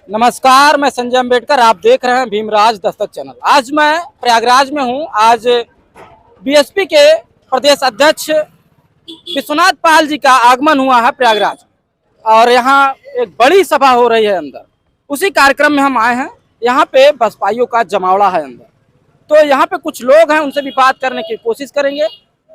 नमस्कार, मैं संजय अम्बेडकर। आप देख रहे हैं भीमराज दस्तक चैनल। आज मैं प्रयागराज में हूं। आज बीएसपी के प्रदेश अध्यक्ष विश्वनाथ पाल जी का आगमन हुआ है प्रयागराज और यहां एक बड़ी सभा हो रही है अंदर। उसी कार्यक्रम में हम आए हैं। यहां पे बसपाइयों का जमावड़ा है अंदर, तो यहाँ पे कुछ लोग हैं, उनसे भी बात करने की कोशिश करेंगे।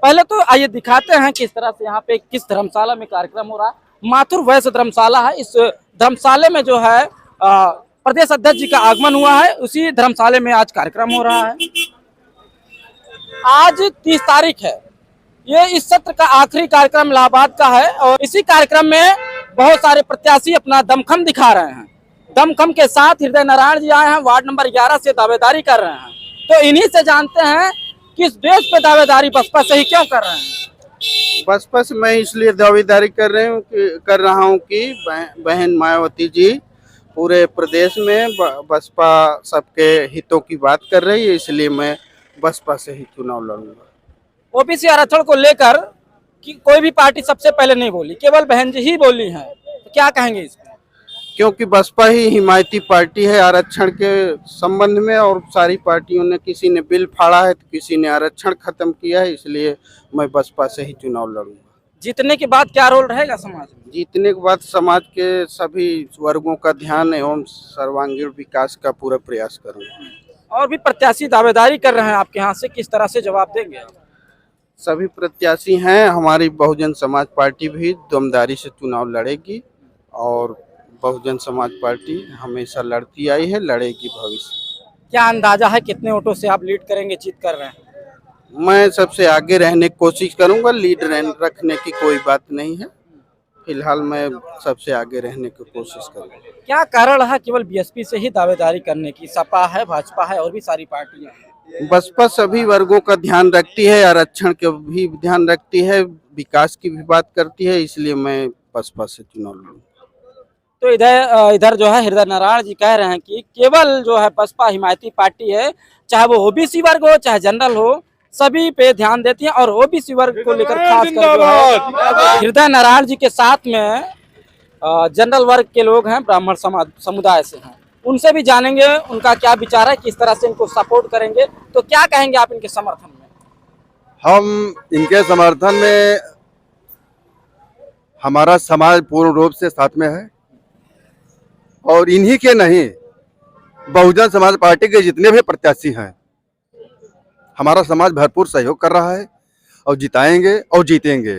पहले तो आइए दिखाते हैं किस तरह से यहाँ पे किस धर्मशाला में कार्यक्रम हो रहा है। माथुर वैश्य धर्मशाला है। इस धर्मशाले में जो है प्रदेश अध्यक्ष जी का आगमन हुआ है। उसी धर्मशाले में आज कार्यक्रम हो रहा है। आज 30 तारीख है। ये इस सत्र का आखिरी कार्यक्रम इलाहाबाद का है और इसी कार्यक्रम में बहुत सारे प्रत्याशी अपना दमखम दिखा रहे हैं। दमखम के साथ हृदय नारायण जी आए हैं, वार्ड नंबर 11 से दावेदारी कर रहे हैं। तो इन्हीं से जानते हैं किस देश पे दावेदारी बसपा से ही क्यों कर रहे हैं। बसपा से मैं इसलिए दावेदारी कर रहा हूँ कि बहन मायावती जी पूरे प्रदेश में बसपा सबके हितों की बात कर रही है, इसलिए मैं बसपा से ही चुनाव लड़ूंगा। ओबीसी आरक्षण को लेकर कि कोई भी पार्टी सबसे पहले नहीं बोली, केवल बहन जी ही बोली हैं, तो क्या कहेंगे इसमें? क्योंकि बसपा ही हिमायती पार्टी है आरक्षण के संबंध में, और सारी पार्टियों ने किसी ने बिल फाड़ा है तो किसी ने आरक्षण खत्म किया है, इसलिए मैं बसपा से ही चुनाव लड़ूंगा। जीतने के बाद क्या रोल रहेगा समाज में? जीतने के बाद समाज के सभी वर्गों का ध्यान एवं सर्वांगीण विकास का पूरा प्रयास करूंगा। और भी प्रत्याशी दावेदारी कर रहे हैं आपके यहाँ से, किस तरह से जवाब देंगे आप? सभी प्रत्याशी हैं। हमारी बहुजन समाज पार्टी भी दमदारी से चुनाव लड़ेगी और बहुजन समाज पार्टी हमेशा लड़ती आई है, लड़ेगी भविष्य। क्या अंदाजा है कितने वोटों से आप लीड करेंगे, जीत कर रहे हैं? मैं सबसे आगे रहने की कोशिश करूंगा। लीड रखने की कोई बात नहीं है, फिलहाल मैं सबसे आगे रहने की कोशिश करूंगा। क्या कारण है केवल बीएसपी से ही दावेदारी करने की? सपा है, भाजपा है और भी सारी पार्टियां हैं। बसपा सभी वर्गों का ध्यान रखती है, आरक्षण का भी ध्यान रखती है, विकास की भी बात करती है, इसलिए मैं बसपा से चुनाव लड़ूंगा। तो इधर जो है हृदय नारायण जी कह रहे हैं कि केवल जो है बसपा हिमायती पार्टी है, चाहे वो ओबीसी वर्ग हो चाहे जनरल हो, सभी पे ध्यान देती है। और ओबीसी वर्ग को लेकर खास कर जो है हृदय नारायण जी के साथ में जनरल वर्ग के लोग हैं, ब्राह्मण समाज समुदाय से हैं। उनसे भी जानेंगे उनका क्या विचार है, किस तरह से इनको सपोर्ट करेंगे। तो क्या कहेंगे आप इनके समर्थन में? हम इनके समर्थन में, हमारा समाज पूर्ण रूप से साथ में है और इन्हीं के नहीं, बहुजन समाज पार्टी के जितने भी प्रत्याशी हैं, हमारा समाज भरपूर सहयोग कर रहा है और जिताएंगे और जीतेंगे।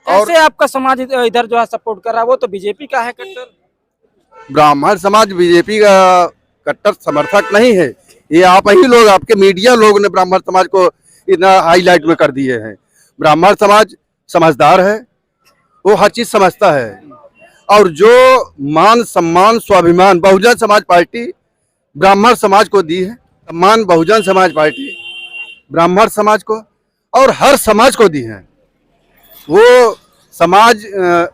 कैसे आपका समाज इधर जो है सपोर्ट कर रहा है? वो तो बीजेपी का है कट्टर। ब्राह्मण समाज बीजेपी का कट्टर समर्थक नहीं है। ये आप ही लोग, आपके मीडिया लोग ने ब्राह्मण समाज को इतना हाईलाइट में कर दिए हैं। ब्राह्मण समाज समझदार है, वो हर चीज समझता है और जो मान सम्मान स्वाभिमान बहुजन समाज पार्टी ब्राह्मण समाज को दी है, सम्मान बहुजन समाज पार्टी ब्राह्मण समाज को और हर समाज को दी है। वो समाज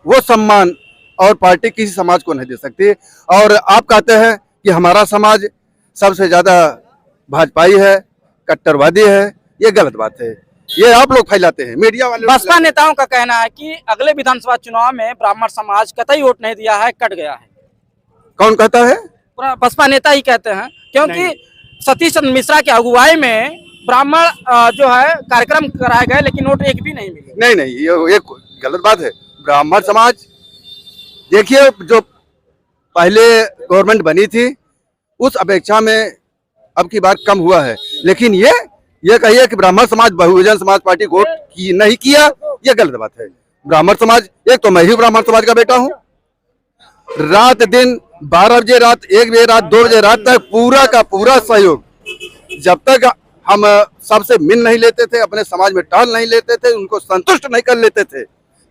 वो सम्मान और पार्टी किसी समाज को नहीं दे सकती। और आप कहते हैं कि हमारा समाज सबसे ज्यादा भाजपाई है, कट्टरवादी है, ये गलत बात है। ये आप लोग फैलाते हैं, मीडिया वाले। बसपा नेताओं का कहना है कि अगले विधानसभा चुनाव में ब्राह्मण समाज कतई वोट नहीं दिया है, कट गया है। कौन कहता है? पूरा बसपा नेता ही कहते हैं, क्योंकि सतीश चंद्र मिश्रा की अगुवाई में ब्राह्मण जो है कार्यक्रम कराए गए लेकिन वोट एक भी नहीं मिले। नहीं, ये गलत बात है। ब्राह्मण समाज देखिए, जो पहले गवर्नमेंट बनी थी उस अपेक्षा में अब की बार कम हुआ है, लेकिन ये कहिए कि ब्राह्मण समाज बहुजन समाज पार्टी वोट नहीं किया, ये गलत बात है। ब्राह्मण समाज, एक तो मैं ही ब्राह्मण समाज का बेटा हूँ। रात दिन 12 बजे रात, 1 बजे रात, 2 बजे रात तक पूरा का पूरा सहयोग। जब तक हम सबसे मिल नहीं लेते थे, अपने समाज में टहल नहीं लेते थे, उनको संतुष्ट नहीं कर लेते थे,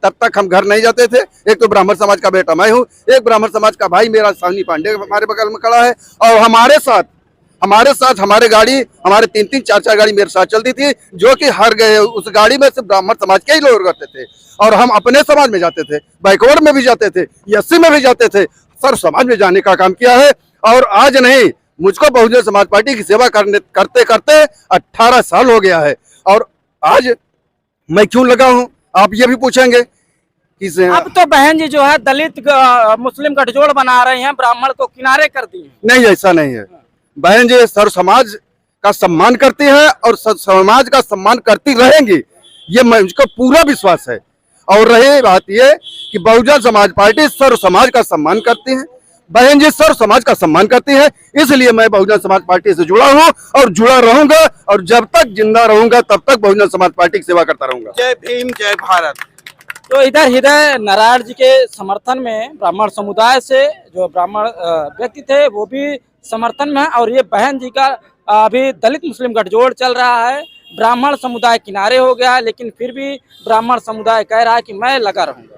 तब तक हम घर नहीं जाते थे। एक तो ब्राह्मण समाज का बेटा मैं हूँ, एक ब्राह्मण समाज का भाई मेरा सावनी पांडे हमारे बगल में खड़ा है, और हमारे साथ हमारे गाड़ी, हमारे 3-3, 4-4 गाड़ी मेरे साथ चलती थी, जो कि हर गए उस गाड़ी में सिर्फ ब्राह्मण समाज के ही लोग रहते थे। और हम अपने समाज में जाते थे, बैकवर्ड में भी जाते थे, एससी में भी जाते थे, सर्व समाज में जाने का काम किया है। और आज नहीं, मुझको बहुजन समाज पार्टी की सेवा करते करते 18 साल हो गया है। और आज मैं क्यों लगा हूं, आप ये भी पूछेंगे। किसे अब तो बहन जी जो है दलित मुस्लिम गठजोड़ बना रहे हैं, ब्राह्मण को किनारे कर दिए। नहीं, ऐसा नहीं है। बहन जी सर्व समाज का सम्मान करती है और समाज का सम्मान करती रहेंगी, ये मुझको पूरा विश्वास है। और रही बात ये कि बहुजन समाज पार्टी सर्व समाज का सम्मान करती है, बहन जी सर्व समाज का सम्मान करती है, इसलिए मैं बहुजन समाज पार्टी से जुड़ा हूँ और जुड़ा रहूंगा, और जब तक जिंदा रहूंगा तब तक बहुजन समाज पार्टी की सेवा करता रहूंगा। जय भीम, जय भारत। तो इधर हृदय नारायण जी के समर्थन में ब्राह्मण समुदाय से जो ब्राह्मण व्यक्ति थे वो भी समर्थन में है, और ये बहन जी का अभी दलित मुस्लिम गठजोड़ चल रहा है। ब्राह्मण समुदाय किनारे हो गया है, लेकिन फिर भी ब्राह्मण समुदाय कह रहा है कि मैं लगा रहूंगा।